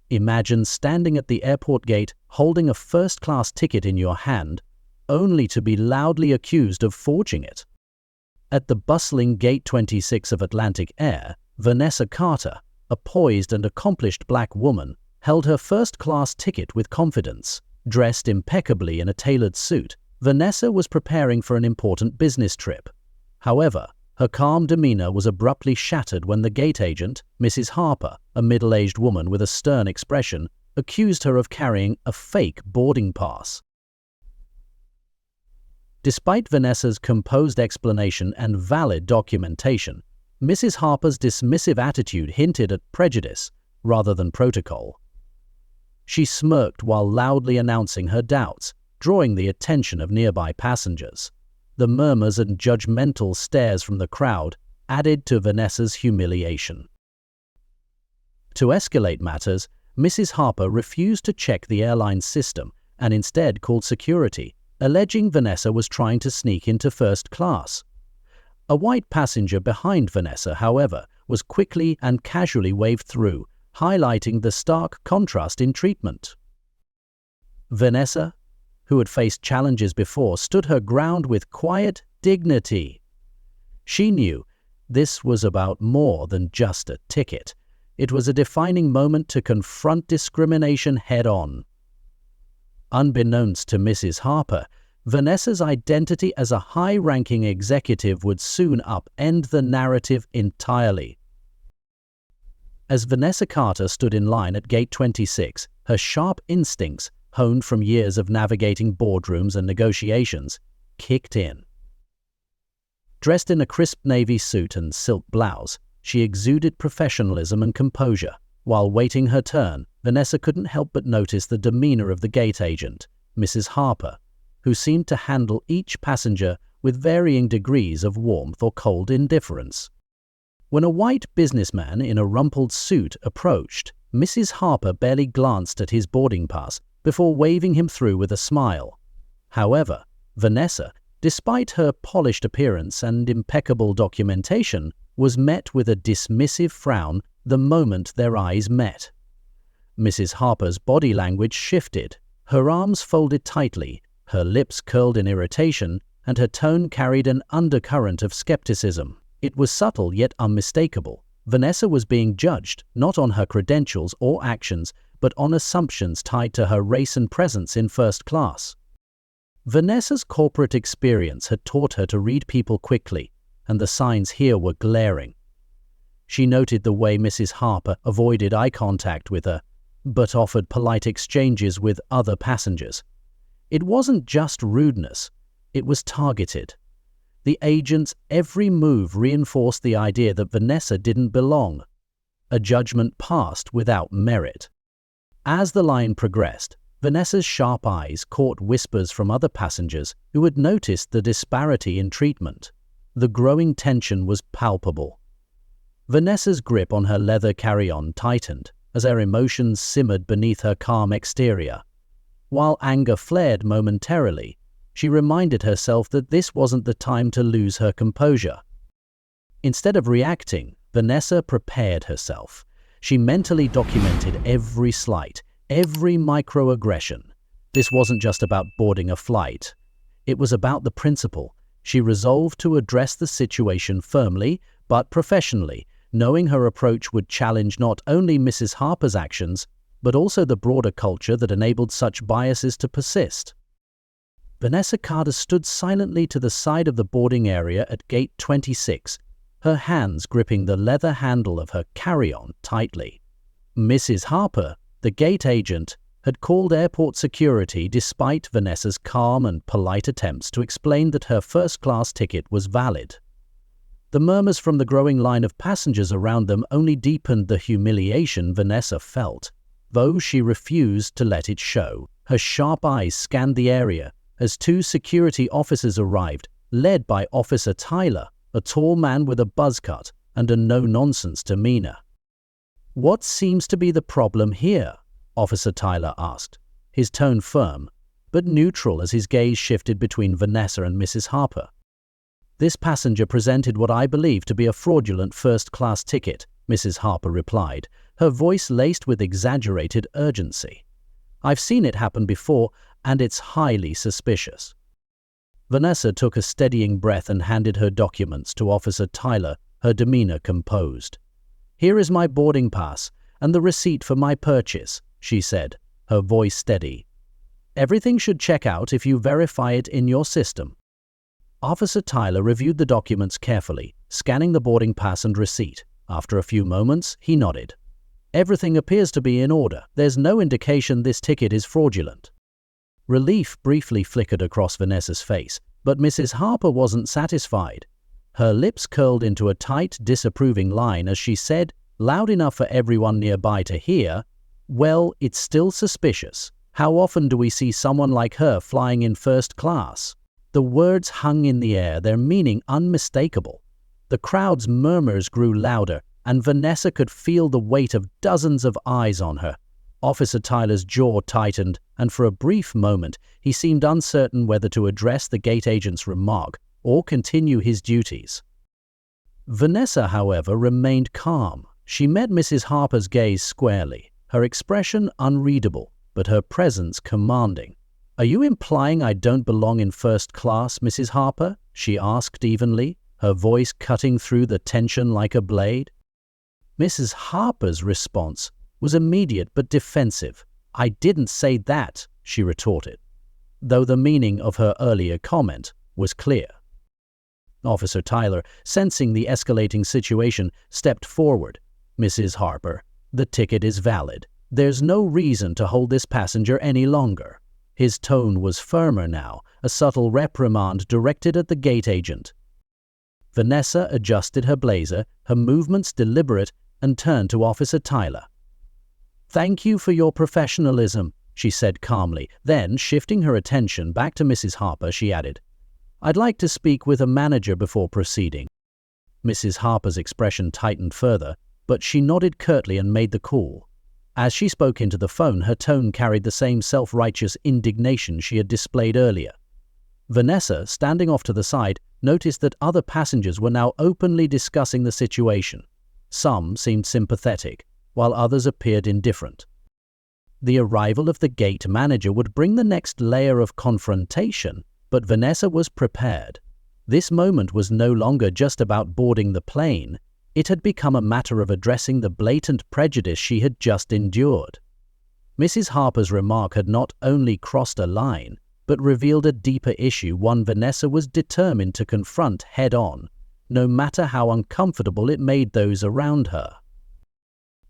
Imagine standing at the airport gate holding a first-class ticket in your hand, only to be loudly accused of forging it. At the bustling Gate 26 of Atlantic Air, Vanessa Carter, a poised and accomplished black woman, held her first-class ticket with confidence. Dressed impeccably in a tailored suit, Vanessa was preparing for an important business trip. However, her calm demeanor was abruptly shattered when the gate agent, Mrs. Harper, a middle-aged woman with a stern expression, accused her of carrying a fake boarding pass. Despite Vanessa's composed explanation and valid documentation, Mrs. Harper's dismissive attitude hinted at prejudice rather than protocol. She smirked while loudly announcing her doubts, drawing the attention of nearby passengers. The murmurs and judgmental stares from the crowd added to Vanessa's humiliation. To escalate matters, Mrs. Harper refused to check the airline system and instead called security, alleging Vanessa was trying to sneak into first class. A white passenger behind Vanessa, however, was quickly and casually waved through, highlighting the stark contrast in treatment. Vanessa, who had faced challenges before, stood her ground with quiet dignity. She knew this was about more than just a ticket. It was a defining moment to confront discrimination head-on. Unbeknownst to Mrs. Harper, Vanessa's identity as a high-ranking executive would soon upend the narrative entirely. As Vanessa Carter stood in line at Gate 26, her sharp instincts, honed from years of navigating boardrooms and negotiations, kicked in. Dressed in a crisp navy suit and silk blouse, she exuded professionalism and composure. While waiting her turn, Vanessa couldn't help but notice the demeanor of the gate agent, Mrs. Harper, who seemed to handle each passenger with varying degrees of warmth or cold indifference. When a white businessman in a rumpled suit approached, Mrs. Harper barely glanced at his boarding pass before waving him through with a smile. However, Vanessa, despite her polished appearance and impeccable documentation, was met with a dismissive frown the moment their eyes met. Mrs. Harper's body language shifted, her arms folded tightly, her lips curled in irritation, and her tone carried an undercurrent of skepticism. It was subtle yet unmistakable. Vanessa was being judged not on her credentials or actions, but on assumptions tied to her race and presence in first class. Vanessa's corporate experience had taught her to read people quickly, and the signs here were glaring. She noted the way Mrs. Harper avoided eye contact with her, but offered polite exchanges with other passengers. It wasn't just rudeness, it was targeted. The agent's every move reinforced the idea that Vanessa didn't belong. A judgment passed without merit. As the line progressed, Vanessa's sharp eyes caught whispers from other passengers who had noticed the disparity in treatment. The growing tension was palpable. Vanessa's grip on her leather carry-on tightened as her emotions simmered beneath her calm exterior. While anger flared momentarily, she reminded herself that this wasn't the time to lose her composure. Instead of reacting, Vanessa prepared herself. She mentally documented every slight, every microaggression. This wasn't just about boarding a flight. It was about the principle. She resolved to address the situation firmly, but professionally, knowing her approach would challenge not only Mrs. Harper's actions, but also the broader culture that enabled such biases to persist. Vanessa Carter stood silently to the side of the boarding area at Gate 26, her hands gripping the leather handle of her carry-on tightly. Mrs. Harper, the gate agent, had called airport security despite Vanessa's calm and polite attempts to explain that her first-class ticket was valid. The murmurs from the growing line of passengers around them only deepened the humiliation Vanessa felt, though she refused to let it show. Her sharp eyes scanned the area as two security officers arrived, led by Officer Tyler, a tall man with a buzz cut and a no-nonsense demeanor. "What seems to be the problem here?" Officer Tyler asked, his tone firm, but neutral as his gaze shifted between Vanessa and Mrs. Harper. "This passenger presented what I believe to be a fraudulent first-class ticket," Mrs. Harper replied, her voice laced with exaggerated urgency. "I've seen it happen before, and it's highly suspicious." Vanessa took a steadying breath and handed her documents to Officer Tyler, her demeanor composed. "Here is my boarding pass and the receipt for my purchase," she said, her voice steady. "Everything should check out if you verify it in your system." Officer Tyler reviewed the documents carefully, scanning the boarding pass and receipt. After a few moments, he nodded. "Everything appears to be in order. There's no indication this ticket is fraudulent." Relief briefly flickered across Vanessa's face, but Mrs. Harper wasn't satisfied. Her lips curled into a tight, disapproving line as she said, loud enough for everyone nearby to hear, "Well, it's still suspicious. How often do we see someone like her flying in first class?" The words hung in the air, their meaning unmistakable. The crowd's murmurs grew louder, and Vanessa could feel the weight of dozens of eyes on her. Officer Tyler's jaw tightened, and for a brief moment he seemed uncertain whether to address the gate agent's remark or continue his duties. Vanessa, however, remained calm. She met Mrs. Harper's gaze squarely, her expression unreadable, but her presence commanding. "Are you implying I don't belong in first class, Mrs. Harper?" she asked evenly, her voice cutting through the tension like a blade. Mrs. Harper's response was immediate but defensive. "I didn't say that," she retorted, though the meaning of her earlier comment was clear. Officer Tyler, sensing the escalating situation, stepped forward. "Mrs. Harper, the ticket is valid. There's no reason to hold this passenger any longer." His tone was firmer now, a subtle reprimand directed at the gate agent. Vanessa adjusted her blazer, her movements deliberate, and turned to Officer Tyler. "Thank you for your professionalism," she said calmly. Then, shifting her attention back to Mrs. Harper, she added, "I'd like to speak with a manager before proceeding." Mrs. Harper's expression tightened further, but she nodded curtly and made the call. As she spoke into the phone, her tone carried the same self-righteous indignation she had displayed earlier. Vanessa, standing off to the side, noticed that other passengers were now openly discussing the situation. Some seemed sympathetic, while others appeared indifferent. The arrival of the gate manager would bring the next layer of confrontation, but Vanessa was prepared. This moment was no longer just about boarding the plane. It had become a matter of addressing the blatant prejudice she had just endured. Mrs. Harper's remark had not only crossed a line, but revealed a deeper issue, one Vanessa was determined to confront head-on, no matter how uncomfortable it made those around her.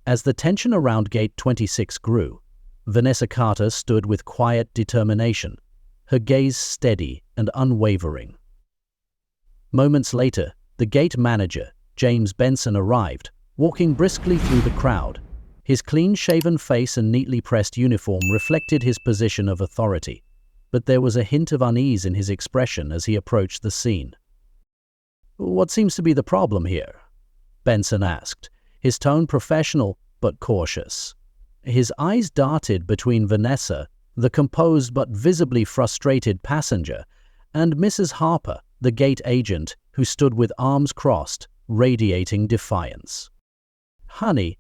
As the tension around Gate 26 grew, Vanessa Carter stood with quiet determination, her gaze steady and unwavering. Moments later, the gate manager, James Benson, arrived, walking briskly through the crowd. His clean-shaven face and neatly pressed uniform reflected his position of authority, but there was a hint of unease in his expression as he approached the scene. "What seems to be the problem here?" Benson asked, his tone professional but cautious. His eyes darted between Vanessa, the composed but visibly frustrated passenger, and Mrs. Harper, the gate agent, who stood with arms crossed, radiating defiance. "Honey,"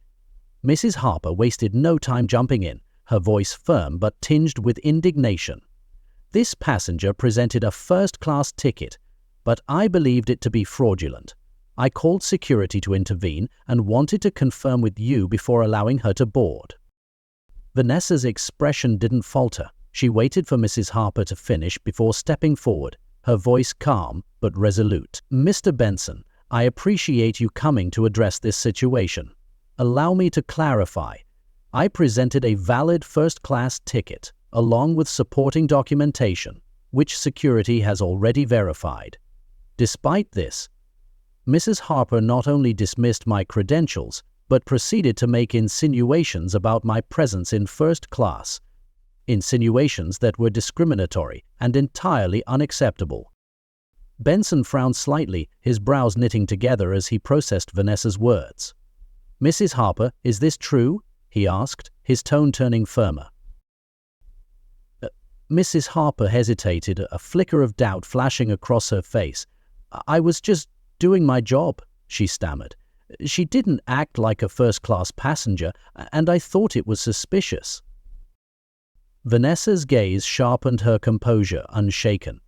Mrs. Harper wasted no time jumping in, her voice firm but tinged with indignation. "This passenger presented a first-class ticket, but I believed it to be fraudulent. I called security to intervene and wanted to confirm with you before allowing her to board." Vanessa's expression didn't falter. She waited for Mrs. Harper to finish before stepping forward, her voice calm but resolute. "Mr. Benson, I appreciate you coming to address this situation. Allow me to clarify. I presented a valid first-class ticket, along with supporting documentation, which security has already verified. Despite this, Mrs. Harper not only dismissed my credentials, but proceeded to make insinuations about my presence in first class, insinuations that were discriminatory and entirely unacceptable." Benson frowned slightly, his brows knitting together as he processed Vanessa's words. "Mrs. Harper, is this true?" he asked, his tone turning firmer. Mrs. Harper hesitated, a flicker of doubt flashing across her face. "I was just doing my job," she stammered, She didn't act like a first-class passenger, and I thought it was suspicious." Vanessa's gaze sharpened, her composure unshaken.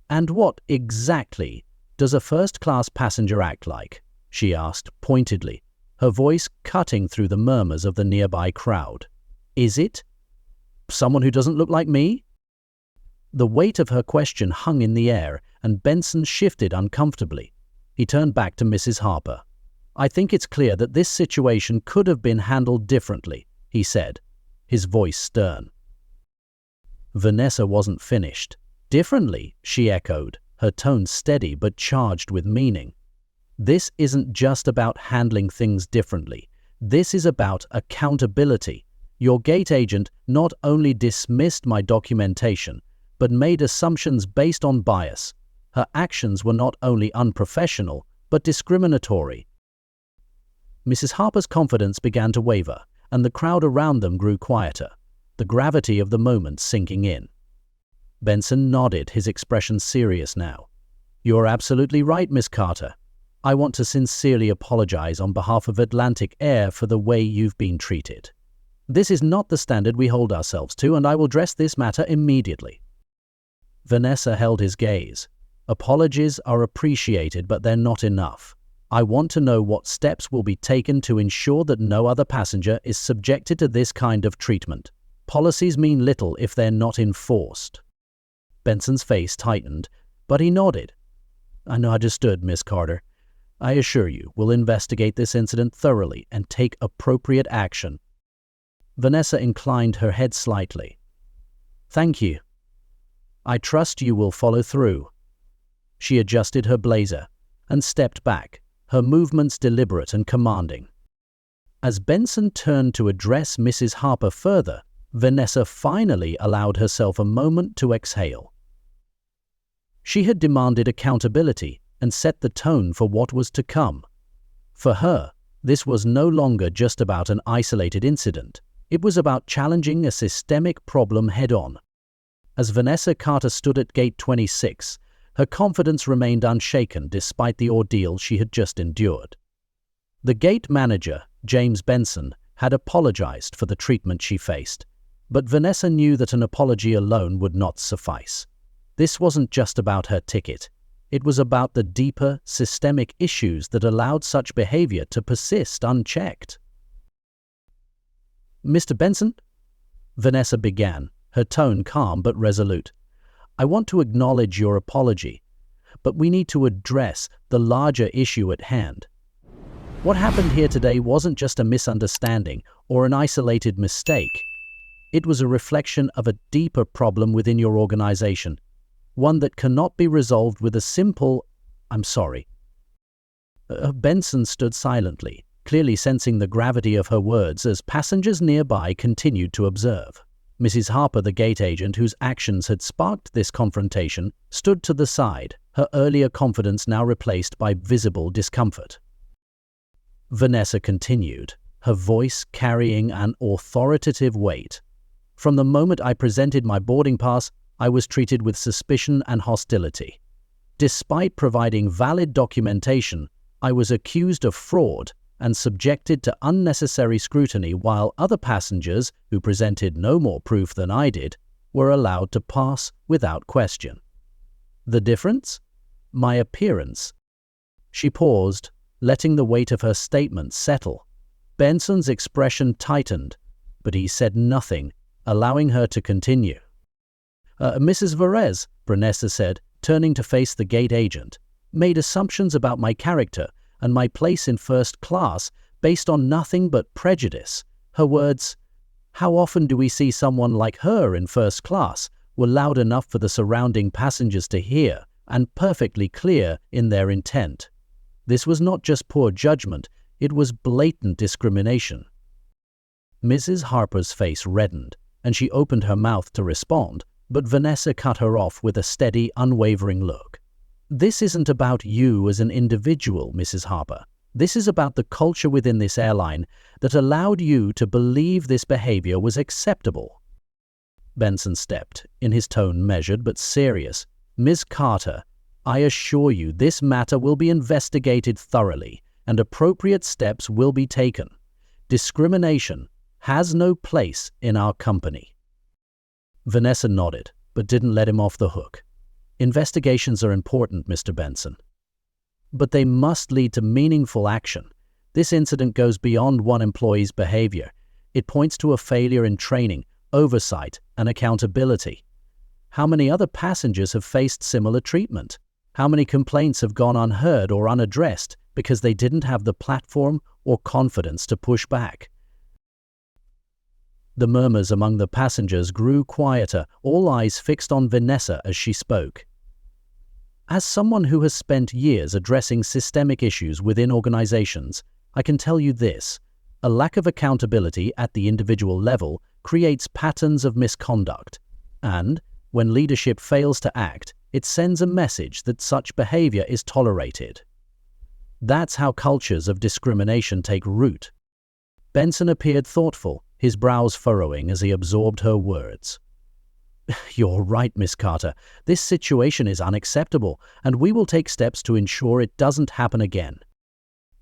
"And what exactly does a first-class passenger act like?" she asked pointedly, her voice cutting through the murmurs of the nearby crowd. "Is it someone who doesn't look like me?" The weight of her question hung in the air, and Benson shifted uncomfortably. He turned back to Mrs. Harper. "I think it's clear that this situation could have been handled differently," he said, his voice stern. Vanessa wasn't finished. "Differently?" she echoed, her tone steady but charged with meaning. "This isn't just about handling things differently. This is about accountability. Your gate agent not only dismissed my documentation, but made assumptions based on bias. Her actions were not only unprofessional, but discriminatory." Mrs. Harper's confidence began to waver, and the crowd around them grew quieter, the gravity of the moment sinking in. Benson nodded, his expression serious now. "You're absolutely right, Miss Carter. I want to sincerely apologize on behalf of Atlantic Air for the way you've been treated. This is not the standard we hold ourselves to, and I will address this matter immediately." Vanessa held his gaze. "Apologies are appreciated, but they're not enough. I want to know what steps will be taken to ensure that no other passenger is subjected to this kind of treatment. Policies mean little if they're not enforced." Benson's face tightened, but he nodded. "I understood, Miss Carter. I assure you, we'll investigate this incident thoroughly and take appropriate action." Vanessa inclined her head slightly. "Thank you. I trust you will follow through." She adjusted her blazer and stepped back, her movements deliberate and commanding. As Benson turned to address Mrs. Harper further, Vanessa finally allowed herself a moment to exhale. She had demanded accountability and set the tone for what was to come. For her, this was no longer just about an isolated incident. It was about challenging a systemic problem head-on. As Vanessa Carter stood at Gate 26, her confidence remained unshaken despite the ordeal she had just endured. The gate manager, James Benson, had apologized for the treatment she faced, but Vanessa knew that an apology alone would not suffice. This wasn't just about her ticket. It was about the deeper, systemic issues that allowed such behavior to persist unchecked. "Mr. Benson?" Vanessa began, her tone calm but resolute. "I want to acknowledge your apology, but we need to address the larger issue at hand. What happened here today wasn't just a misunderstanding or an isolated mistake. It was a reflection of a deeper problem within your organization, one that cannot be resolved with a simple, 'I'm sorry.'" Benson stood silently, clearly sensing the gravity of her words as passengers nearby continued to observe. Mrs. Harper, the gate agent whose actions had sparked this confrontation, stood to the side, her earlier confidence now replaced by visible discomfort. Vanessa continued, her voice carrying an authoritative weight. "From the moment I presented my boarding pass, I was treated with suspicion and hostility. Despite providing valid documentation, I was accused of fraud and subjected to unnecessary scrutiny, while other passengers, who presented no more proof than I did, were allowed to pass without question. The difference? My appearance." She paused, letting the weight of her statement settle. Benson's expression tightened, but he said nothing, allowing her to continue. "Mrs. Verge," Vanessa said, turning to face the gate agent, "made assumptions about my character and my place in first class based on nothing but prejudice. Her words, 'How often do we see someone like her in first class?' were loud enough for the surrounding passengers to hear and perfectly clear in their intent. This was not just poor judgment, it was blatant discrimination." Mrs. Harper's face reddened, and she opened her mouth to respond, but Vanessa cut her off with a steady, unwavering look. "This isn't about you as an individual, Mrs. Harper. This is about the culture within this airline that allowed you to believe this behavior was acceptable." Benson stepped, in his tone measured but serious. "Ms. Carter, I assure you this matter will be investigated thoroughly, and appropriate steps will be taken. Discrimination has no place in our company." Vanessa nodded, but didn't let him off the hook. "Investigations are important, Mr. Benson. But they must lead to meaningful action. This incident goes beyond one employee's behavior. It points to a failure in training, oversight, and accountability. How many other passengers have faced similar treatment? How many complaints have gone unheard or unaddressed because they didn't have the platform or confidence to push back?" The murmurs among the passengers grew quieter, all eyes fixed on Vanessa as she spoke. "As someone who has spent years addressing systemic issues within organizations, I can tell you this: a lack of accountability at the individual level creates patterns of misconduct, and when leadership fails to act, it sends a message that such behavior is tolerated. That's how cultures of discrimination take root." Benson appeared thoughtful, his brows furrowing as he absorbed her words. "You're right, Miss Carter. This situation is unacceptable, and we will take steps to ensure it doesn't happen again."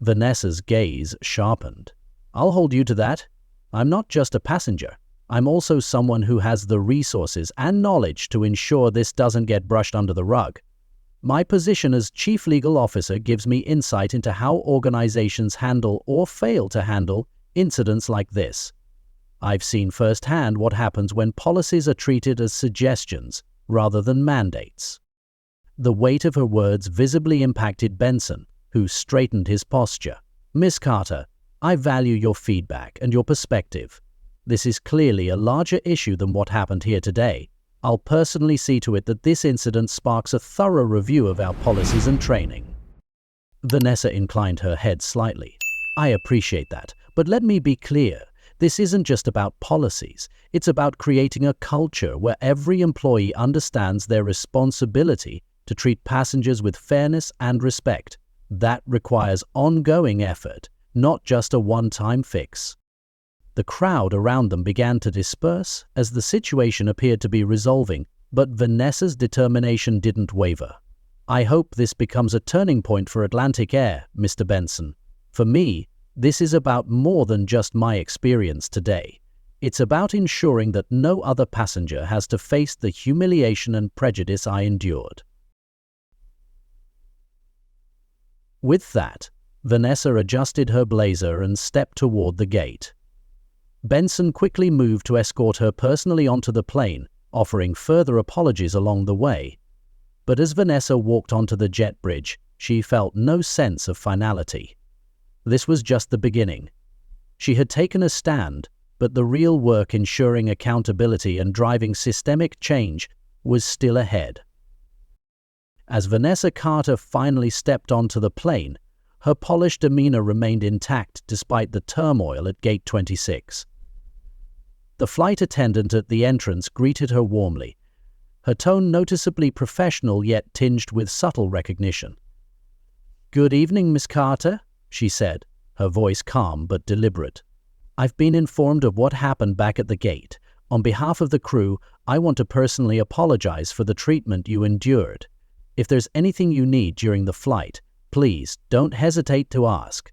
Vanessa's gaze sharpened. "I'll hold you to that. I'm not just a passenger. I'm also someone who has the resources and knowledge to ensure this doesn't get brushed under the rug. My position as Chief Legal Officer gives me insight into how organizations handle or fail to handle incidents like this. I've seen firsthand what happens when policies are treated as suggestions rather than mandates." The weight of her words visibly impacted Benson, who straightened his posture. "Miss Carter, I value your feedback and your perspective. This is clearly a larger issue than what happened here today. I'll personally see to it that this incident sparks a thorough review of our policies and training." Vanessa inclined her head slightly. "I appreciate that, but let me be clear. This isn't just about policies. It's about creating a culture where every employee understands their responsibility to treat passengers with fairness and respect. That requires ongoing effort, not just a one-time fix." The crowd around them began to disperse as the situation appeared to be resolving, but Vanessa's determination didn't waver. "I hope this becomes a turning point for Atlantic Air, Mr. Benson. For me, this is about more than just my experience today. It's about ensuring that no other passenger has to face the humiliation and prejudice I endured." With that, Vanessa adjusted her blazer and stepped toward the gate. Benson quickly moved to escort her personally onto the plane, offering further apologies along the way. But as Vanessa walked onto the jet bridge, she felt no sense of finality. This was just the beginning. She had taken a stand, but the real work ensuring accountability and driving systemic change was still ahead. As Vanessa Carter finally stepped onto the plane, her polished demeanor remained intact despite the turmoil at Gate 26. The flight attendant at the entrance greeted her warmly, her tone noticeably professional yet tinged with subtle recognition. "Good evening, Miss Carter," she said, her voice calm but deliberate. "I've been informed of what happened back at the gate. On behalf of the crew, I want to personally apologize for the treatment you endured. If there's anything you need during the flight, please don't hesitate to ask."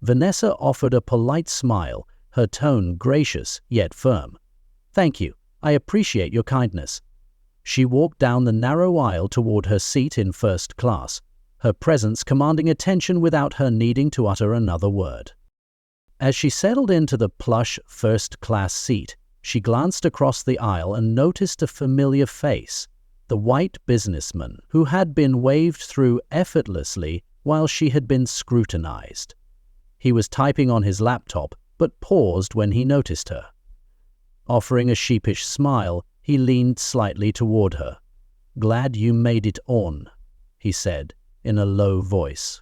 Vanessa offered a polite smile, her tone gracious yet firm. "Thank you. I appreciate your kindness." She walked down the narrow aisle toward her seat in first class, her presence commanding attention without her needing to utter another word. As she settled into the plush first-class seat, she glanced across the aisle and noticed a familiar face, the white businessman who had been waved through effortlessly while she had been scrutinized. He was typing on his laptop, but paused when he noticed her. Offering a sheepish smile, he leaned slightly toward her. "Glad you made it on," he said, in a low voice.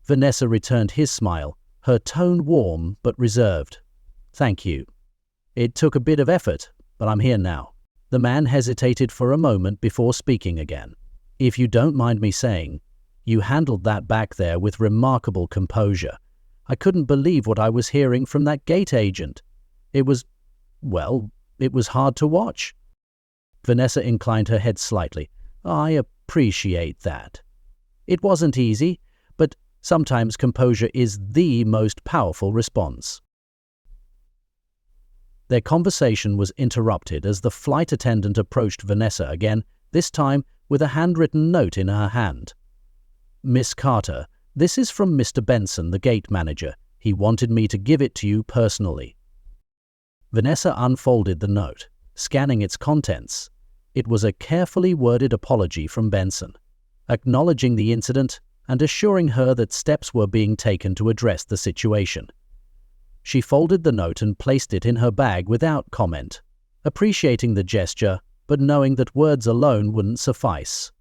Vanessa returned his smile, her tone warm but reserved. "Thank you. It took a bit of effort, but I'm here now." The man hesitated for a moment before speaking again. "If you don't mind me saying, you handled that back there with remarkable composure. I couldn't believe what I was hearing from that gate agent. It was hard to watch." Vanessa inclined her head slightly. "I appreciate that. It wasn't easy, but Sometimes composure is the most powerful response. Their conversation was interrupted as the flight attendant approached Vanessa again, this time with a handwritten note in her hand. "Miss Carter, this is from Mr. Benson, the gate manager. He wanted me to give it to you personally." Vanessa unfolded the note, scanning its contents. It was a carefully worded apology from Benson, acknowledging the incident and assuring her that steps were being taken to address the situation. She folded the note and placed it in her bag without comment, appreciating the gesture but knowing that words alone wouldn't suffice.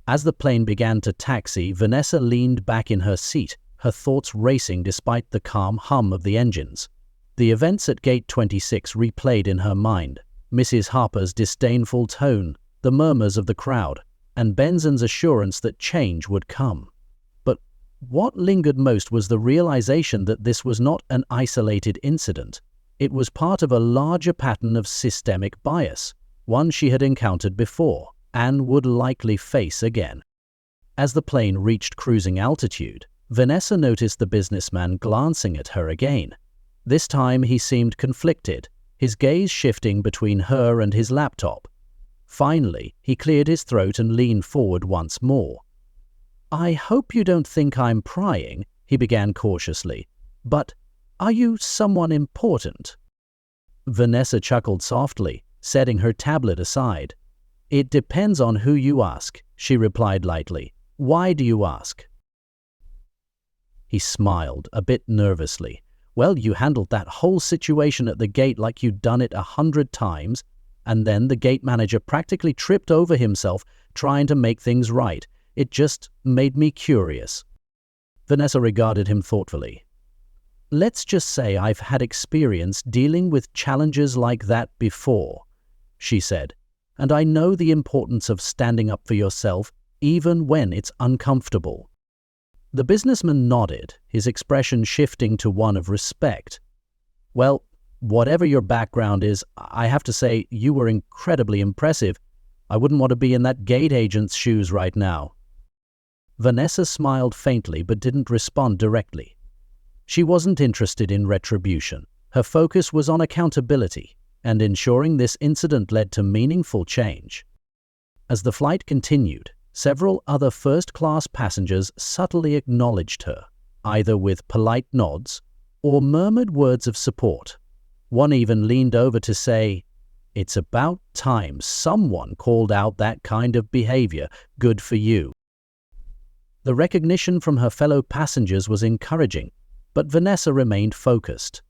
As the plane began to taxi, Vanessa leaned back in her seat, her thoughts racing despite the calm hum of the engines. The events at Gate 26 replayed in her mind, Mrs. Harper's disdainful tone, the murmurs of the crowd, and Benson's assurance that change would come. But what lingered most was the realization that this was not an isolated incident. It was part of a larger pattern of systemic bias, one she had encountered before and would likely face again. As the plane reached cruising altitude, Vanessa noticed the businessman glancing at her again. This time he seemed conflicted, his gaze shifting between her and his laptop. Finally, he cleared his throat and leaned forward once more. "I hope you don't think I'm prying," he began cautiously, "but are you someone important?" Vanessa chuckled softly, setting her tablet aside. "It depends on who you ask," she replied lightly. "Why do you ask?" He smiled, a bit nervously. "Well, you handled that whole situation at the gate like you'd done it 100 times, and then the gate manager practically tripped over himself trying to make things right. It just made me curious." Vanessa regarded him thoughtfully. "Let's just say I've had experience dealing with challenges like that before," she said, "and I know the importance of standing up for yourself even when it's uncomfortable." The businessman nodded, his expression shifting to one of respect. "Well, whatever your background is, I have to say you were incredibly impressive. I wouldn't want to be in that gate agent's shoes right now." Vanessa smiled faintly but didn't respond directly. She wasn't interested in retribution. Her focus was on accountability and ensuring this incident led to meaningful change. As the flight continued, several other first-class passengers subtly acknowledged her, either with polite nods or murmured words of support. One even leaned over to say, "It's about time someone called out that kind of behavior. Good for you." The recognition from her fellow passengers was encouraging, but Vanessa remained focused.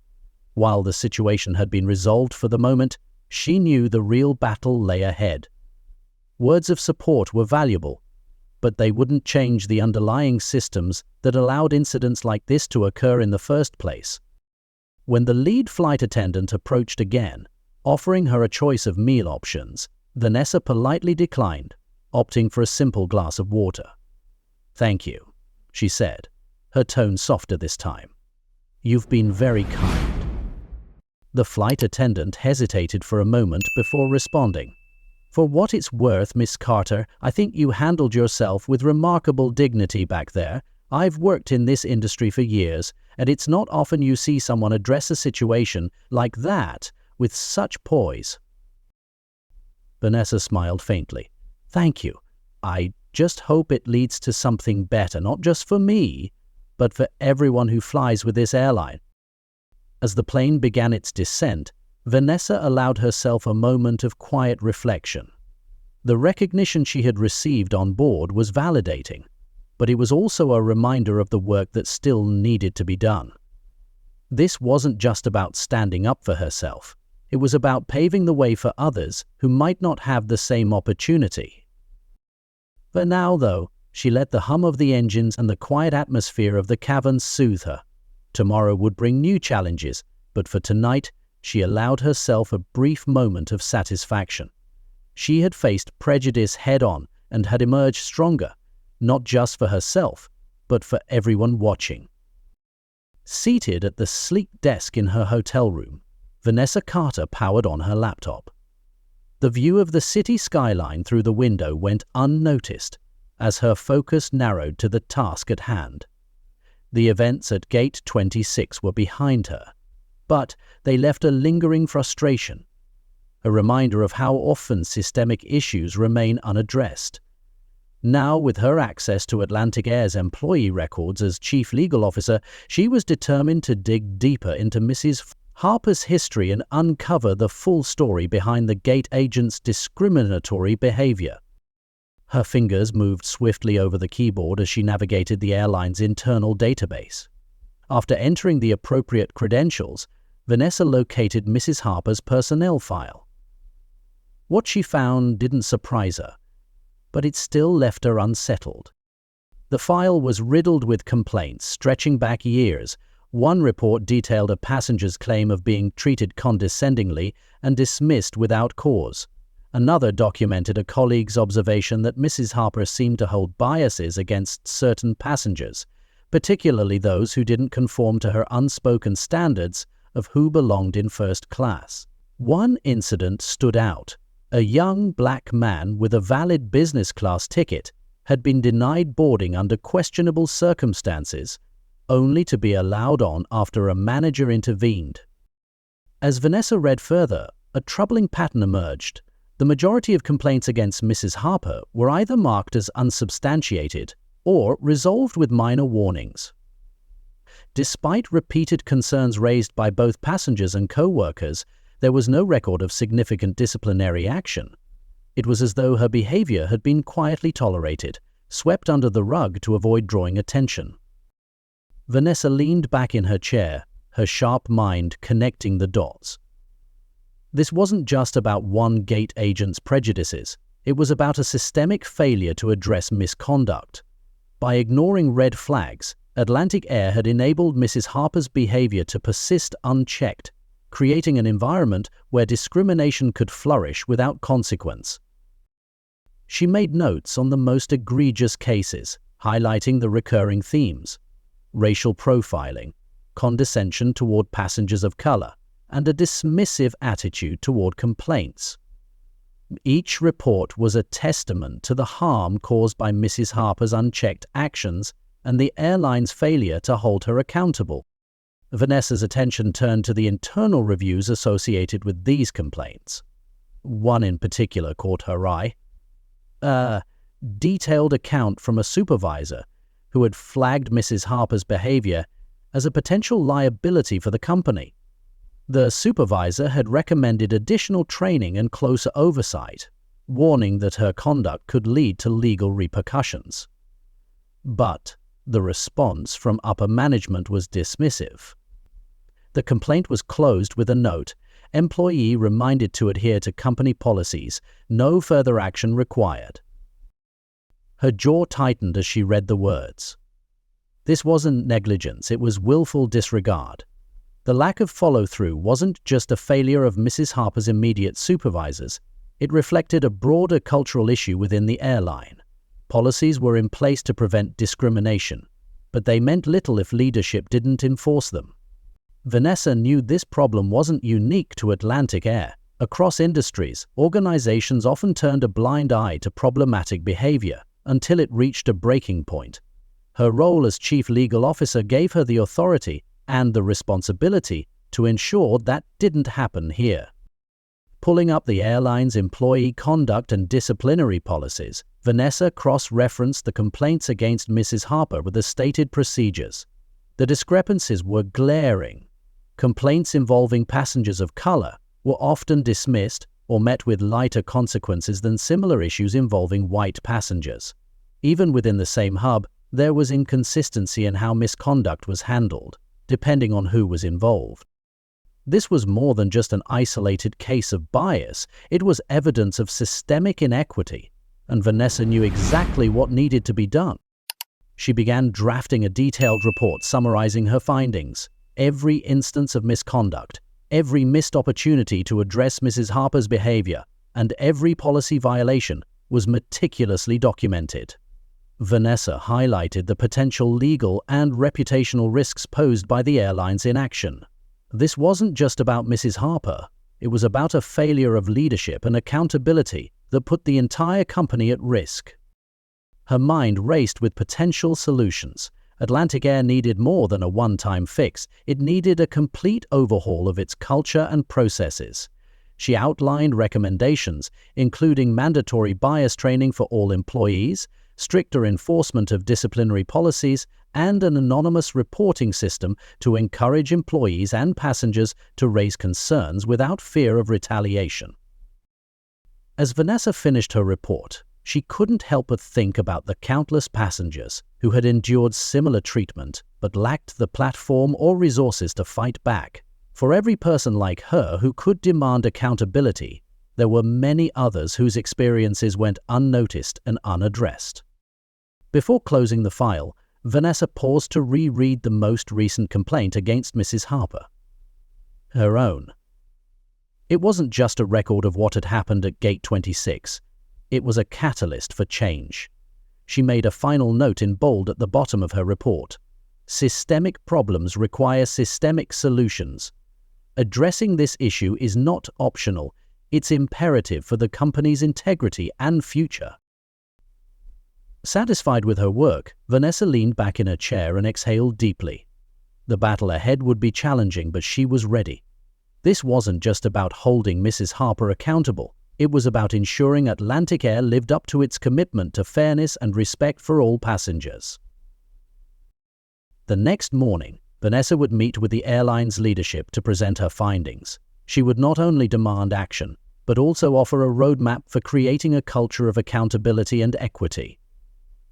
While the situation had been resolved for the moment, she knew the real battle lay ahead. Words of support were valuable, but they wouldn't change the underlying systems that allowed incidents like this to occur in the first place. When the lead flight attendant approached again, offering her a choice of meal options, Vanessa politely declined, opting for a simple glass of water. "Thank you," she said, her tone softer this time. "You've been very kind." The flight attendant hesitated for a moment before responding. "For what it's worth, Miss Carter, I think you handled yourself with remarkable dignity back there. I've worked in this industry for years, and it's not often you see someone address a situation like that with such poise." Vanessa smiled faintly. "Thank you. I just hope it leads to something better, not just for me, but for everyone who flies with this airline." As the plane began its descent, Vanessa allowed herself a moment of quiet reflection. The recognition she had received on board was validating, but it was also a reminder of the work that still needed to be done. This wasn't just about standing up for herself. It was about paving the way for others who might not have the same opportunity. For now, though, she let the hum of the engines and the quiet atmosphere of the cavern soothe her. Tomorrow would bring new challenges, but for tonight, she allowed herself a brief moment of satisfaction. She had faced prejudice head-on and had emerged stronger, not just for herself, but for everyone watching. Seated at the sleek desk in her hotel room, Vanessa Carter powered on her laptop. The view of the city skyline through the window went unnoticed, as her focus narrowed to the task at hand. The events at Gate 26 were behind her, but they left a lingering frustration, a reminder of how often systemic issues remain unaddressed. Now, with her access to Atlantic Air's employee records as chief legal officer, she was determined to dig deeper into Mrs. Harper's history and uncover the full story behind the gate agent's discriminatory behavior. Her fingers moved swiftly over the keyboard as she navigated the airline's internal database. After entering the appropriate credentials, Vanessa located Mrs. Harper's personnel file. What she found didn't surprise her, but it still left her unsettled. The file was riddled with complaints stretching back years. One report detailed a passenger's claim of being treated condescendingly and dismissed without cause. Another documented a colleague's observation that Mrs. Harper seemed to hold biases against certain passengers, particularly those who didn't conform to her unspoken standards of who belonged in first class. One incident stood out. A young black man with a valid business class ticket had been denied boarding under questionable circumstances, only to be allowed on after a manager intervened. As Vanessa read further, a troubling pattern emerged. The majority of complaints against Mrs. Harper were either marked as unsubstantiated or resolved with minor warnings. Despite repeated concerns raised by both passengers and co-workers, there was no record of significant disciplinary action. It was as though her behavior had been quietly tolerated, swept under the rug to avoid drawing attention. Vanessa leaned back in her chair, her sharp mind connecting the dots. This wasn't just about one gate agent's prejudices. It was about a systemic failure to address misconduct. By ignoring red flags, Atlantic Air had enabled Mrs. Harper's behavior to persist unchecked, creating an environment where discrimination could flourish without consequence. She made notes on the most egregious cases, highlighting the recurring themes: racial profiling, condescension toward passengers of color, and a dismissive attitude toward complaints. Each report was a testament to the harm caused by Mrs. Harper's unchecked actions and the airline's failure to hold her accountable. Vanessa's attention turned to the internal reviews associated with these complaints. One in particular caught her eye. A detailed account from a supervisor who had flagged Mrs. Harper's behavior as a potential liability for the company. The supervisor had recommended additional training and closer oversight, warning that her conduct could lead to legal repercussions. But the response from upper management was dismissive. The complaint was closed with a note: employee reminded to adhere to company policies, no further action required. Her jaw tightened as she read the words. This wasn't negligence, it was willful disregard. The lack of follow-through wasn't just a failure of Mrs. Harper's immediate supervisors, it reflected a broader cultural issue within the airline. Policies were in place to prevent discrimination, but they meant little if leadership didn't enforce them. Vanessa knew this problem wasn't unique to Atlantic Air. Across industries, organizations often turned a blind eye to problematic behavior until it reached a breaking point. Her role as chief legal officer gave her the authority and the responsibility to ensure that didn't happen here. Pulling up the airline's employee conduct and disciplinary policies, Vanessa cross-referenced the complaints against Mrs. Harper with the stated procedures. The discrepancies were glaring. Complaints involving passengers of color were often dismissed or met with lighter consequences than similar issues involving white passengers. Even within the same hub, there was inconsistency in how misconduct was handled, depending on who was involved. This was more than just an isolated case of bias, it was evidence of systemic inequity, and Vanessa knew exactly what needed to be done. She began drafting a detailed report summarizing her findings. Every instance of misconduct, every missed opportunity to address Mrs. Harper's behavior, and every policy violation was meticulously documented. Vanessa highlighted the potential legal and reputational risks posed by the airline's inaction. This wasn't just about Mrs. Harper, it was about a failure of leadership and accountability that put the entire company at risk. Her mind raced with potential solutions. Atlantic Air needed more than a one-time fix. It needed a complete overhaul of its culture and processes. She outlined recommendations, including mandatory bias training for all employees, stricter enforcement of disciplinary policies, and an anonymous reporting system to encourage employees and passengers to raise concerns without fear of retaliation. As Vanessa finished her report, she couldn't help but think about the countless passengers who had endured similar treatment but lacked the platform or resources to fight back. For every person like her who could demand accountability, there were many others whose experiences went unnoticed and unaddressed. Before closing the file, Vanessa paused to reread the most recent complaint against Mrs. Harper. Her own. It wasn't just a record of what had happened at Gate 26. It was a catalyst for change. She made a final note in bold at the bottom of her report. Systemic problems require systemic solutions. Addressing this issue is not optional. It's imperative for the company's integrity and future. Satisfied with her work, Vanessa leaned back in her chair and exhaled deeply. The battle ahead would be challenging, but she was ready. This wasn't just about holding Mrs. Harper accountable. It was about ensuring Atlantic Air lived up to its commitment to fairness and respect for all passengers. The next morning, Vanessa would meet with the airline's leadership to present her findings. She would not only demand action, but also offer a roadmap for creating a culture of accountability and equity.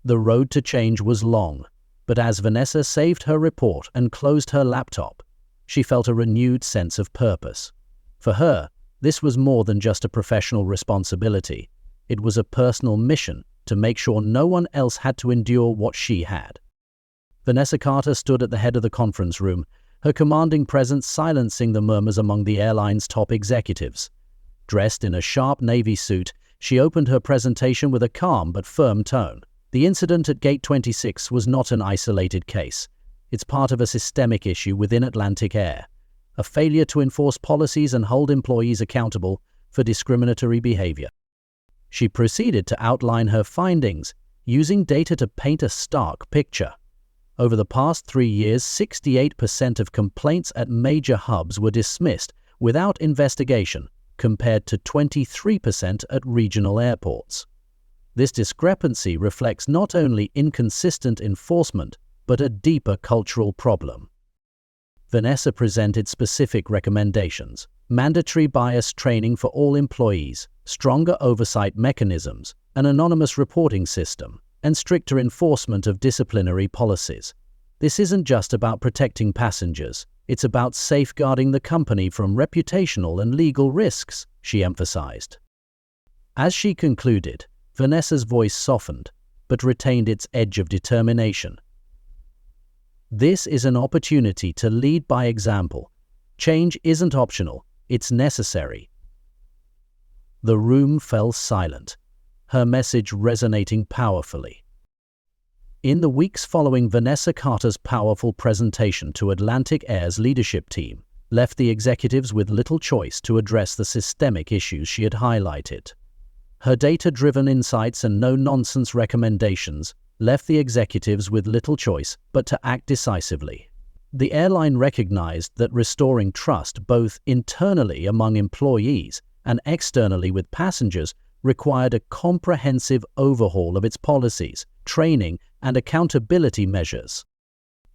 The road to change was long, but as Vanessa saved her report and closed her laptop, she felt a renewed sense of purpose. For her, this was more than just a professional responsibility. It was a personal mission to make sure no one else had to endure what she had. Vanessa Carter stood at the head of the conference room, her commanding presence silencing the murmurs among the airline's top executives. Dressed in a sharp navy suit, she opened her presentation with a calm but firm tone. The incident at Gate 26 was not an isolated case. It's part of a systemic issue within Atlantic Air, a failure to enforce policies and hold employees accountable for discriminatory behavior. She proceeded to outline her findings, using data to paint a stark picture. Over the past 3 years, 68% of complaints at major hubs were dismissed without investigation, compared to 23% at regional airports. This discrepancy reflects not only inconsistent enforcement, but a deeper cultural problem. Vanessa presented specific recommendations: mandatory bias training for all employees, stronger oversight mechanisms, an anonymous reporting system, and stricter enforcement of disciplinary policies. This isn't just about protecting passengers, it's about safeguarding the company from reputational and legal risks, she emphasized. As she concluded, Vanessa's voice softened, but retained its edge of determination. This is an opportunity to lead by example. Change isn't optional, it's necessary. The room fell silent, her message resonating powerfully. In the weeks following, Vanessa Carter's powerful presentation to Atlantic Air's leadership team left the executives with little choice to address the systemic issues she had highlighted. Her data-driven insights and no-nonsense recommendations left the executives with little choice but to act decisively. The airline recognized that restoring trust both internally among employees and externally with passengers required a comprehensive overhaul of its policies, training, and accountability measures.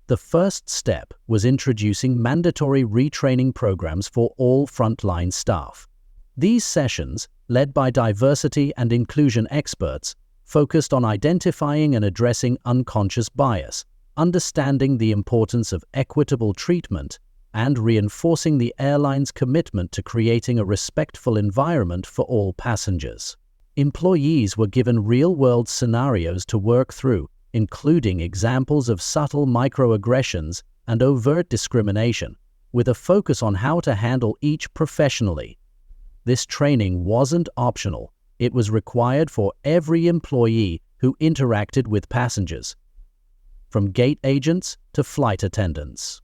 The first step was introducing mandatory retraining programs for all frontline staff. These sessions, led by diversity and inclusion experts, focused on identifying and addressing unconscious bias, understanding the importance of equitable treatment, and reinforcing the airline's commitment to creating a respectful environment for all passengers. Employees were given real-world scenarios to work through, including examples of subtle microaggressions and overt discrimination, with a focus on how to handle each professionally. This training wasn't optional. It was required for every employee who interacted with passengers, from gate agents to flight attendants.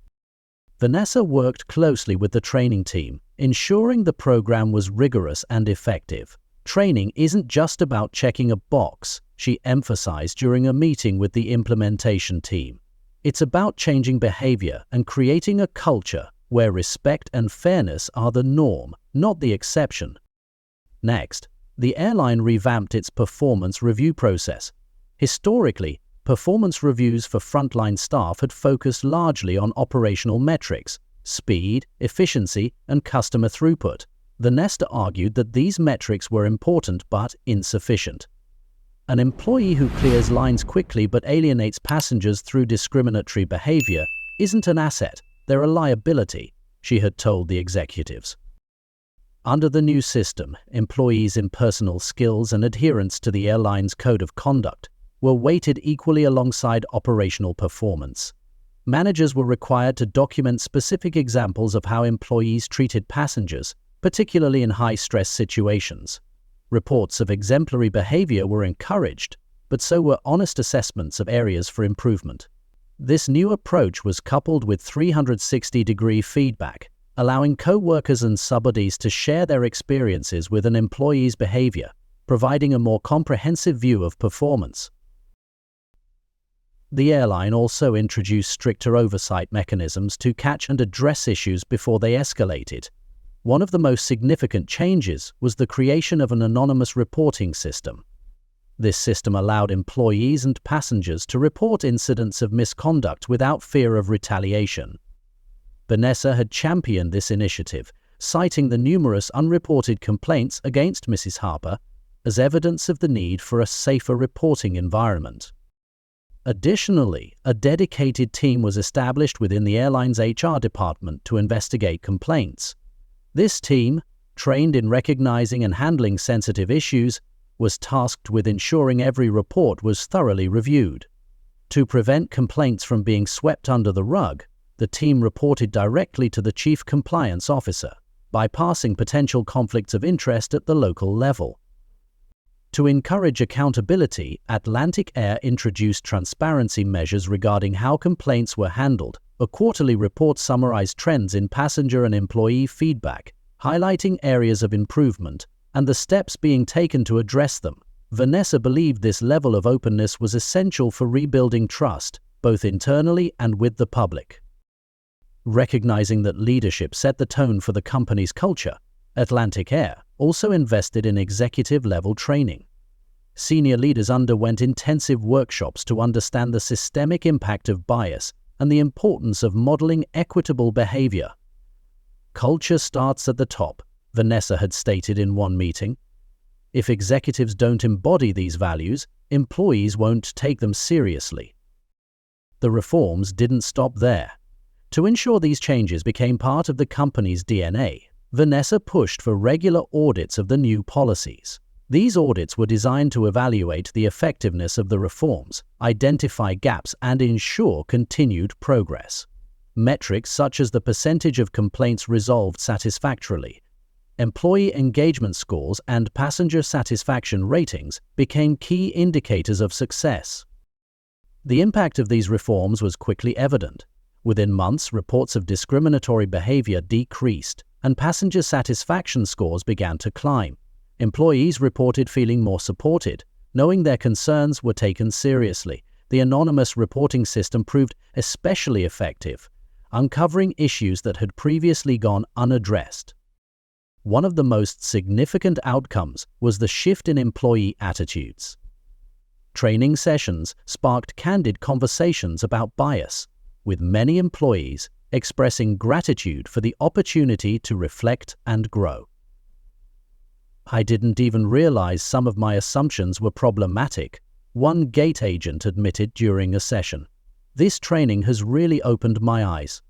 Vanessa worked closely with the training team, ensuring the program was rigorous and effective. Training isn't just about checking a box, she emphasized during a meeting with the implementation team. It's about changing behavior and creating a culture where respect and fairness are the norm, not the exception. Next, the airline revamped its performance review process. Historically, performance reviews for frontline staff had focused largely on operational metrics, speed, efficiency, and customer throughput. Vanessa argued that these metrics were important but insufficient. An employee who clears lines quickly but alienates passengers through discriminatory behavior isn't an asset, they're a liability, she had told the executives. Under the new system, employees' impersonal skills and adherence to the airline's code of conduct were weighted equally alongside operational performance. Managers were required to document specific examples of how employees treated passengers, particularly in high-stress situations. Reports of exemplary behavior were encouraged, but so were honest assessments of areas for improvement. This new approach was coupled with 360-degree feedback, allowing co-workers and subordinates to share their experiences with an employee's behavior, providing a more comprehensive view of performance. The airline also introduced stricter oversight mechanisms to catch and address issues before they escalated. One of the most significant changes was the creation of an anonymous reporting system. This system allowed employees and passengers to report incidents of misconduct without fear of retaliation. Vanessa had championed this initiative, citing the numerous unreported complaints against Mrs. Harper as evidence of the need for a safer reporting environment. Additionally, a dedicated team was established within the airline's HR department to investigate complaints. This team, trained in recognizing and handling sensitive issues, was tasked with ensuring every report was thoroughly reviewed. To prevent complaints from being swept under the rug, the team reported directly to the Chief Compliance Officer, bypassing potential conflicts of interest at the local level. To encourage accountability, Atlantic Air introduced transparency measures regarding how complaints were handled. A quarterly report summarized trends in passenger and employee feedback, highlighting areas of improvement and the steps being taken to address them. Vanessa believed this level of openness was essential for rebuilding trust, both internally and with the public. Recognizing that leadership set the tone for the company's culture, Atlantic Air also invested in executive-level training. Senior leaders underwent intensive workshops to understand the systemic impact of bias and the importance of modeling equitable behavior. Culture starts at the top, Vanessa had stated in one meeting. If executives don't embody these values, employees won't take them seriously. The reforms didn't stop there. To ensure these changes became part of the company's DNA, Vanessa pushed for regular audits of the new policies. These audits were designed to evaluate the effectiveness of the reforms, identify gaps, and ensure continued progress. Metrics such as the percentage of complaints resolved satisfactorily, employee engagement scores, and passenger satisfaction ratings became key indicators of success. The impact of these reforms was quickly evident. Within months, reports of discriminatory behavior decreased, and passenger satisfaction scores began to climb. Employees reported feeling more supported, knowing their concerns were taken seriously. The anonymous reporting system proved especially effective, uncovering issues that had previously gone unaddressed. One of the most significant outcomes was the shift in employee attitudes. Training sessions sparked candid conversations about bias, with many employees expressing gratitude for the opportunity to reflect and grow. "I didn't even realize some of my assumptions were problematic," one gate agent admitted during a session. "This training has really opened my eyes."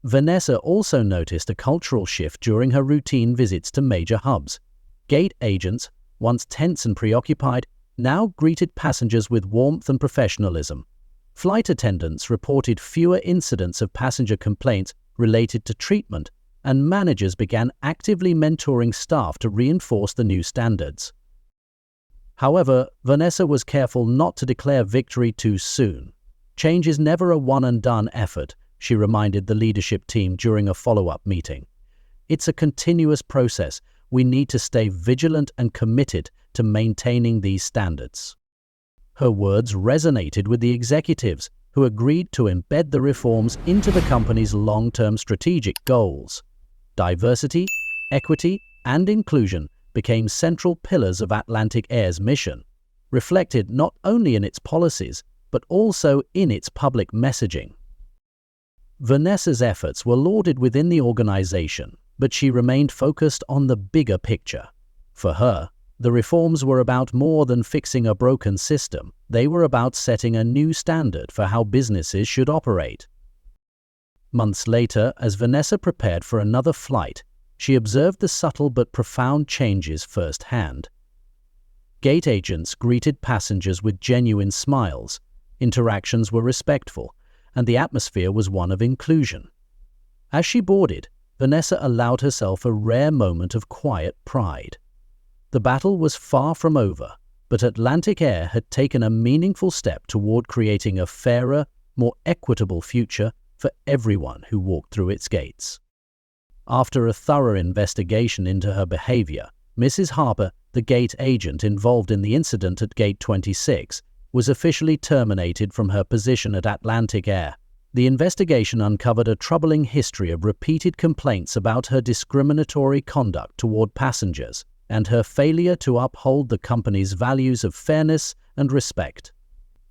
Vanessa also noticed a cultural shift during her routine visits to major hubs. Gate agents, once tense and preoccupied, now greeted passengers with warmth and professionalism. Flight attendants reported fewer incidents of passenger complaints related to treatment, and managers began actively mentoring staff to reinforce the new standards. However, Vanessa was careful not to declare victory too soon. Change is never a one-and-done effort, she reminded the leadership team during a follow-up meeting. It's a continuous process. We need to stay vigilant and committed to maintaining these standards. Her words resonated with the executives, who agreed to embed the reforms into the company's long-term strategic goals. Diversity, equity, and inclusion became central pillars of Atlantic Air's mission, reflected not only in its policies, but also in its public messaging. Vanessa's efforts were lauded within the organization, but she remained focused on the bigger picture. For her, the reforms were about more than fixing a broken system. They were about setting a new standard for how businesses should operate. Months later, as Vanessa prepared for another flight, she observed the subtle but profound changes firsthand. Gate agents greeted passengers with genuine smiles, interactions were respectful, and the atmosphere was one of inclusion. As she boarded, Vanessa allowed herself a rare moment of quiet pride. The battle was far from over, but Atlantic Air had taken a meaningful step toward creating a fairer, more equitable future for everyone who walked through its gates. After a thorough investigation into her behavior, Mrs. Harper, the gate agent involved in the incident at Gate 26, was officially terminated from her position at Atlantic Air. The investigation uncovered a troubling history of repeated complaints about her discriminatory conduct toward passengers and her failure to uphold the company's values of fairness and respect.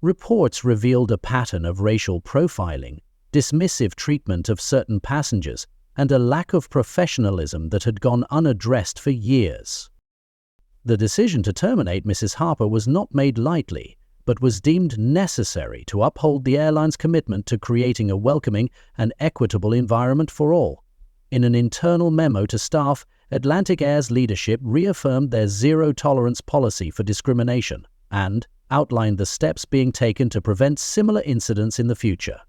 Reports revealed a pattern of racial profiling, dismissive treatment of certain passengers, and a lack of professionalism that had gone unaddressed for years. The decision to terminate Mrs. Harper was not made lightly, but was deemed necessary to uphold the airline's commitment to creating a welcoming and equitable environment for all. In an internal memo to staff, Atlantic Air's leadership reaffirmed their zero-tolerance policy for discrimination and outlined the steps being taken to prevent similar incidents in the future.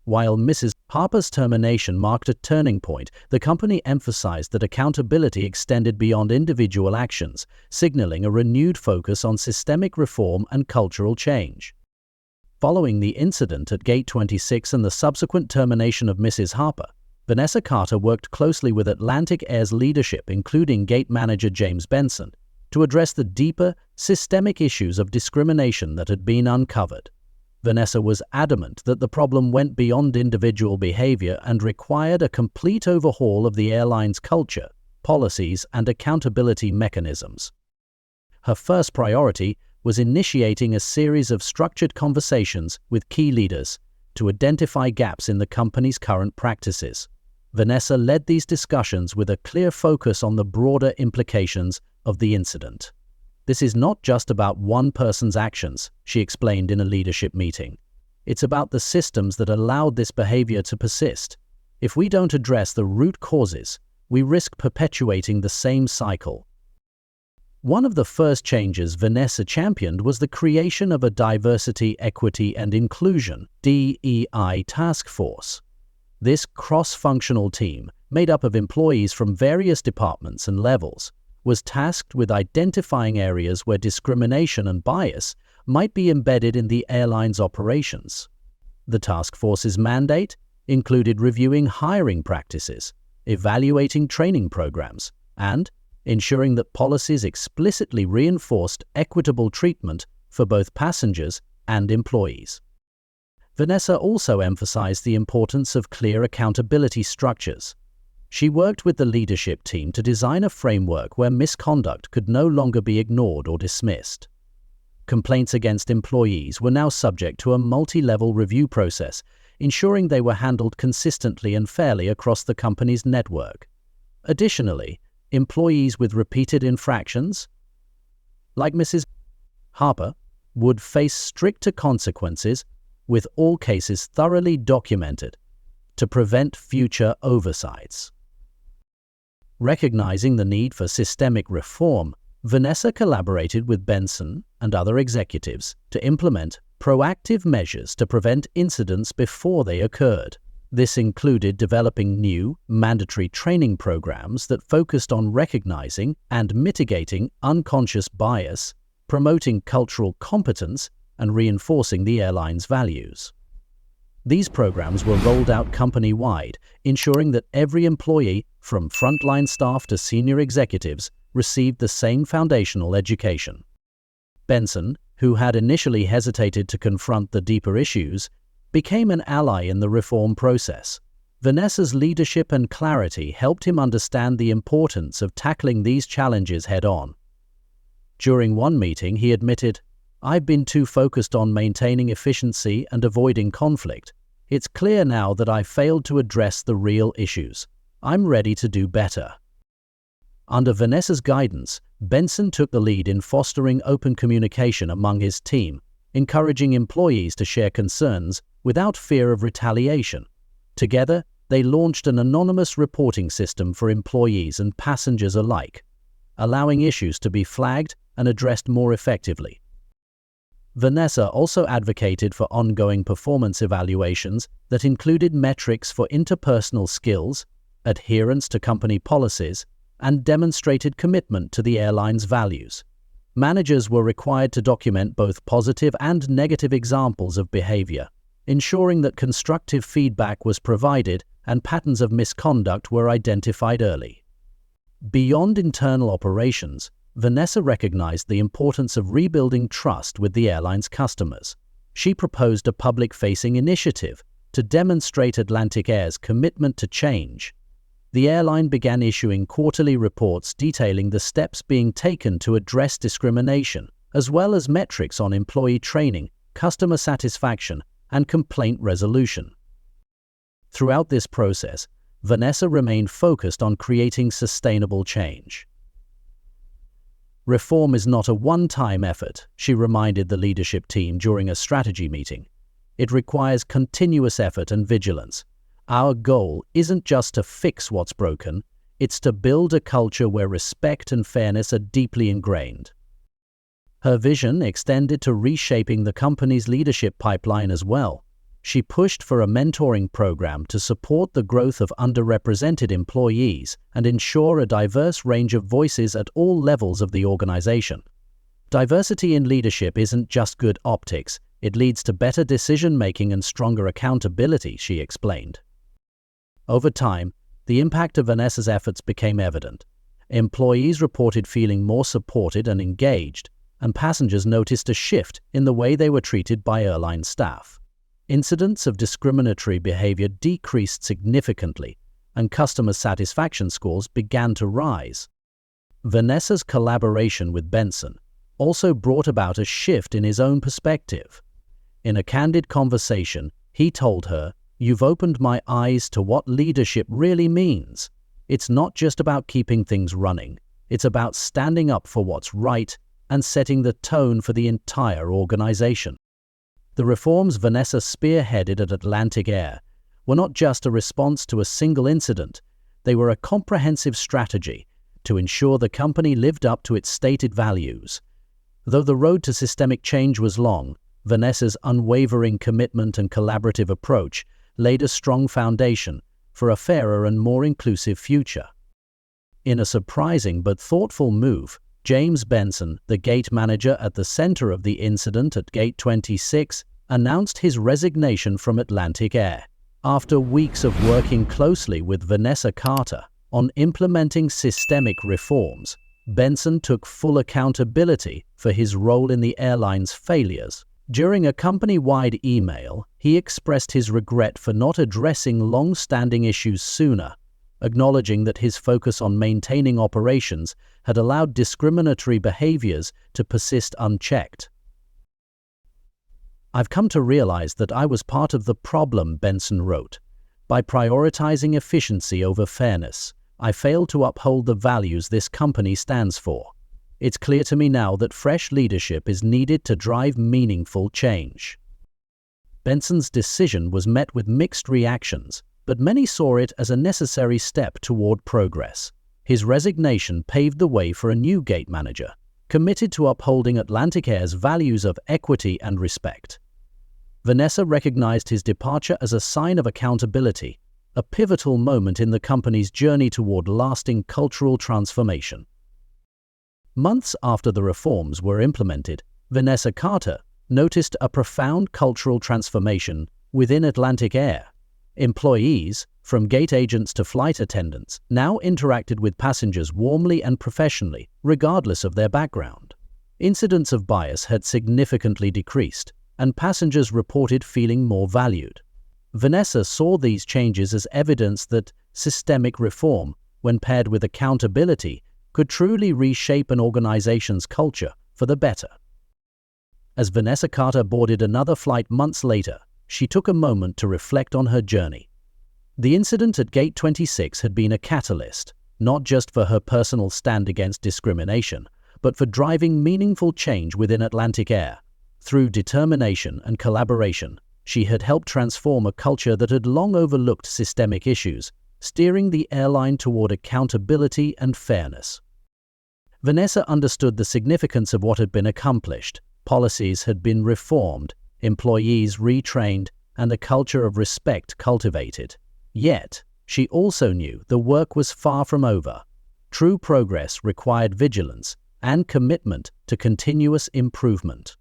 While Mrs. Harper's termination marked a turning point, the company emphasized that accountability extended beyond individual actions, signaling a renewed focus on systemic reform and cultural change. Following the incident at Gate 26 and the subsequent termination of Mrs. Harper, Vanessa Carter worked closely with Atlantic Air's leadership, including gate manager James Benson, to address the deeper, systemic issues of discrimination that had been uncovered. Vanessa was adamant that the problem went beyond individual behavior and required a complete overhaul of the airline's culture, policies, and accountability mechanisms. Her first priority was initiating a series of structured conversations with key leaders to identify gaps in the company's current practices. Vanessa led these discussions with a clear focus on the broader implications of the incident. This is not just about one person's actions, she explained in a leadership meeting. It's about the systems that allowed this behavior to persist. If we don't address the root causes, we risk perpetuating the same cycle. One of the first changes Vanessa championed was the creation of a Diversity, Equity and Inclusion (DEI) task force. This cross-functional team, made up of employees from various departments and levels, was tasked with identifying areas where discrimination and bias might be embedded in the airline's operations. The task force's mandate included reviewing hiring practices, evaluating training programs, and ensuring that policies explicitly reinforced equitable treatment for both passengers and employees. Vanessa also emphasized the importance of clear accountability structures. She worked with the leadership team to design a framework where misconduct could no longer be ignored or dismissed. Complaints against employees were now subject to a multi-level review process, ensuring they were handled consistently and fairly across the company's network. Additionally, employees with repeated infractions, like Mrs. Harper, would face stricter consequences, with all cases thoroughly documented to prevent future oversights. Recognizing the need for systemic reform, Vanessa collaborated with Benson and other executives to implement proactive measures to prevent incidents before they occurred. This included developing new, mandatory training programs that focused on recognizing and mitigating unconscious bias, promoting cultural competence, and reinforcing the airline's values. These programs were rolled out company-wide, ensuring that every employee, from frontline staff to senior executives, received the same foundational education. Benson, who had initially hesitated to confront the deeper issues, became an ally in the reform process. Vanessa's leadership and clarity helped him understand the importance of tackling these challenges head-on. During one meeting, he admitted, "I've been too focused on maintaining efficiency and avoiding conflict. It's clear now that I failed to address the real issues. I'm ready to do better." Under Vanessa's guidance, Benson took the lead in fostering open communication among his team, encouraging employees to share concerns without fear of retaliation. Together, they launched an anonymous reporting system for employees and passengers alike, allowing issues to be flagged and addressed more effectively. Vanessa also advocated for ongoing performance evaluations that included metrics for interpersonal skills, adherence to company policies, and demonstrated commitment to the airline's values. Managers were required to document both positive and negative examples of behavior, ensuring that constructive feedback was provided and patterns of misconduct were identified early. Beyond internal operations, Vanessa recognized the importance of rebuilding trust with the airline's customers. She proposed a public-facing initiative to demonstrate Atlantic Air's commitment to change. The airline began issuing quarterly reports detailing the steps being taken to address discrimination, as well as metrics on employee training, customer satisfaction, and complaint resolution. Throughout this process, Vanessa remained focused on creating sustainable change. Reform is not a one-time effort, she reminded the leadership team during a strategy meeting. It requires continuous effort and vigilance. Our goal isn't just to fix what's broken, it's to build a culture where respect and fairness are deeply ingrained. Her vision extended to reshaping the company's leadership pipeline as well. She pushed for a mentoring program to support the growth of underrepresented employees and ensure a diverse range of voices at all levels of the organization. Diversity in leadership isn't just good optics, it leads to better decision-making and stronger accountability, she explained. Over time, the impact of Vanessa's efforts became evident. Employees reported feeling more supported and engaged, and passengers noticed a shift in the way they were treated by airline staff. Incidents of discriminatory behavior decreased significantly, and customer satisfaction scores began to rise. Vanessa's collaboration with Benson also brought about a shift in his own perspective. In a candid conversation, he told her, "You've opened my eyes to what leadership really means. It's not just about keeping things running, it's about standing up for what's right and setting the tone for the entire organization." The reforms Vanessa spearheaded at Atlantic Air were not just a response to a single incident, they were a comprehensive strategy to ensure the company lived up to its stated values. Though the road to systemic change was long, Vanessa's unwavering commitment and collaborative approach laid a strong foundation for a fairer and more inclusive future. In a surprising but thoughtful move, James Benson, the gate manager at the center of the incident at Gate 26, announced his resignation from Atlantic Air. After weeks of working closely with Vanessa Carter on implementing systemic reforms, Benson took full accountability for his role in the airline's failures. During a company-wide email, he expressed his regret for not addressing long-standing issues sooner, acknowledging that his focus on maintaining operations had allowed discriminatory behaviors to persist unchecked. "I've come to realize that I was part of the problem," Benson wrote. "By prioritizing efficiency over fairness, I failed to uphold the values this company stands for. It's clear to me now that fresh leadership is needed to drive meaningful change." Benson's decision was met with mixed reactions, but many saw it as a necessary step toward progress. His resignation paved the way for a new gate manager, committed to upholding Atlantic Air's values of equity and respect. Vanessa recognized his departure as a sign of accountability, a pivotal moment in the company's journey toward lasting cultural transformation. Months after the reforms were implemented, Vanessa Carter noticed a profound cultural transformation within Atlantic Air. Employees, from gate agents to flight attendants, now interacted with passengers warmly and professionally, regardless of their background. Incidents of bias had significantly decreased, and passengers reported feeling more valued. Vanessa saw these changes as evidence that systemic reform, when paired with accountability, could truly reshape an organization's culture for the better. As Vanessa Carter boarded another flight months later, she took a moment to reflect on her journey. The incident at Gate 26 had been a catalyst, not just for her personal stand against discrimination, but for driving meaningful change within Atlantic Air. Through determination and collaboration, she had helped transform a culture that had long overlooked systemic issues, steering the airline toward accountability and fairness. Vanessa understood the significance of what had been accomplished. Policies had been reformed, employees retrained, and a culture of respect cultivated. Yet, she also knew the work was far from over. True progress required vigilance and commitment to continuous improvement.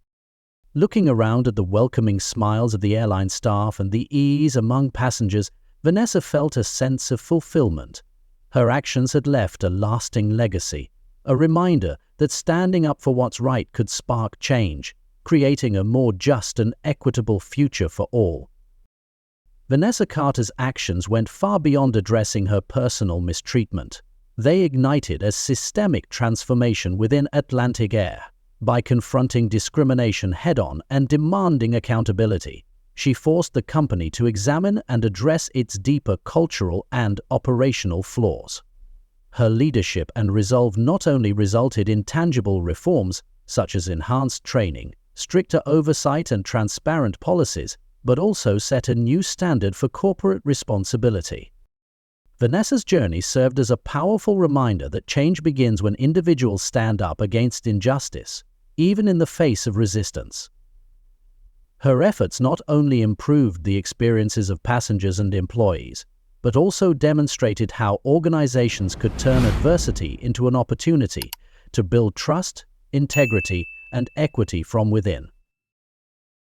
Looking around at the welcoming smiles of the airline staff and the ease among passengers, Vanessa felt a sense of fulfillment. Her actions had left a lasting legacy, a reminder that standing up for what's right could spark change, creating a more just and equitable future for all. Vanessa Carter's actions went far beyond addressing her personal mistreatment. They ignited a systemic transformation within Atlantic Air. By confronting discrimination head-on and demanding accountability, she forced the company to examine and address its deeper cultural and operational flaws. Her leadership and resolve not only resulted in tangible reforms, such as enhanced training, stricter oversight and transparent policies, but also set a new standard for corporate responsibility. Vanessa's journey served as a powerful reminder that change begins when individuals stand up against injustice, even in the face of resistance. Her efforts not only improved the experiences of passengers and employees, but also demonstrated how organizations could turn adversity into an opportunity to build trust, integrity, and equity from within.